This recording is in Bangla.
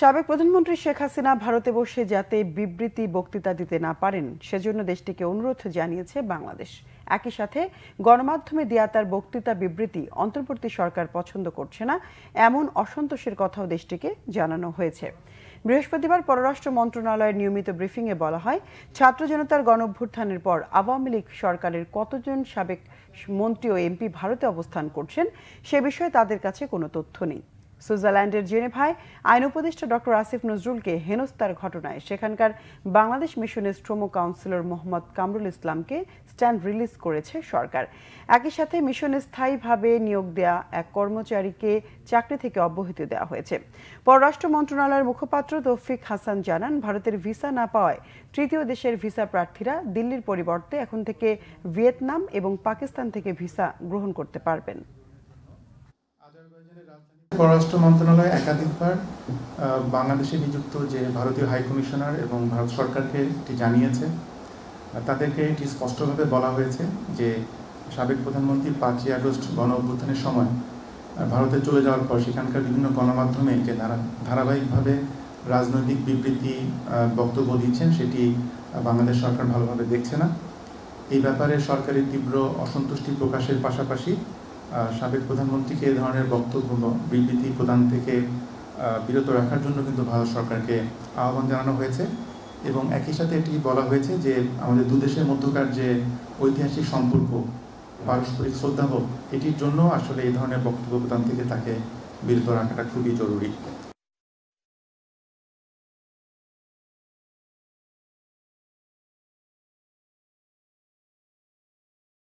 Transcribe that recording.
সাবেক প্রধানমন্ত্রী শেখ হাসিনা ভারতে বসে যাতে বিবৃতি বক্তৃতা দিতে না পারেন সেজন্য দেশটিকে অনুরোধ জানিয়েছে বাংলাদেশ। একই সাথে গণমাধ্যমে দেয়া তার বক্তৃতা বিবৃতি অন্তর্বর্তী সরকার পছন্দ করছে না এমন অসন্তোষের কথাও দেশটিকে জানানো হয়েছে। বৃহস্পতিবার পররাষ্ট্র মন্ত্রণালয়ের নিয়মিত ব্রিফিংয়ে বলা হয়, ছাত্র জনতার গণঅভ্যুত্থানের পর আওয়ামী লীগ সরকারের কতজন সাবেক মন্ত্রী ও এমপি ভারতে অবস্থান করছেন সে বিষয়ে তাদের কাছে কোনো তথ্য নেই। সুইজারল্যান্ডের জেনেভায় আইন উপদেষ্টা ডক্টর আসিফ নজরুলকে হেনস্থার ঘটনায় সেখানকার বাংলাদেশ মিশনের শ্রম কাউন্সিলর মোহাম্মদ কামরুল ইসলামকে স্ট্যান্ড রিলিজ করেছে সরকার। একই সাথে মিশনে স্থায়ীভাবে নিয়োগ দেয়া এক কর্মচারীকে চাকরি থেকে অব্যাহতি দেওয়া হয়েছে। পররাষ্ট্র মন্ত্রণালয়ের মুখপাত্র তৌফিক হাসান জানান, ভারতের ভিসা না পাওয়ায় তৃতীয় দেশের ভিসা প্রার্থীরা দিল্লির পরিবর্তে এখন থেকে ভিয়েতনাম এবং পাকিস্তান থেকে ভিসা গ্রহণ করতে পারবেন। পররাষ্ট্র মন্ত্রণালয় একাধিকবার বাংলাদেশে নিযুক্ত যে ভারতীয় হাই কমিশনার এবং ভারত সরকারকে এটি জানিয়েছে। তাদেরকে এটি স্পষ্টভাবে বলা হয়েছে যে সাবেক প্রধানমন্ত্রী 5ই আগস্ট গণ অভ্যুত্থানের সময় ভারতে চলে যাওয়ার পর সেখানকার বিভিন্ন গণমাধ্যমে যে ধারাবাহিকভাবে রাজনৈতিক বিবৃতি বক্তব্য দিচ্ছেন সেটি বাংলাদেশ সরকার ভালোভাবে দেখছে না। এই ব্যাপারে সরকারের তীব্র অসন্তুষ্টি প্রকাশের পাশাপাশি সাবেক প্রধানমন্ত্রীকে এ ধরনের বক্তব্য বিবৃতি প্রদান থেকে বিরত রাখার জন্য কিন্তু ভারত সরকারকে আহ্বান জানানো হয়েছে এবং একই সাথে এটি বলা হয়েছে যে আমাদের দুদেশের মধ্যকার যে ঐতিহাসিক সম্পর্ক, পারস্পরিক শ্রদ্ধাবোধ, এটির জন্য আসলে এই ধরনের বক্তব্য প্রদান থেকে তাকে বিরত রাখাটা খুবই জরুরি।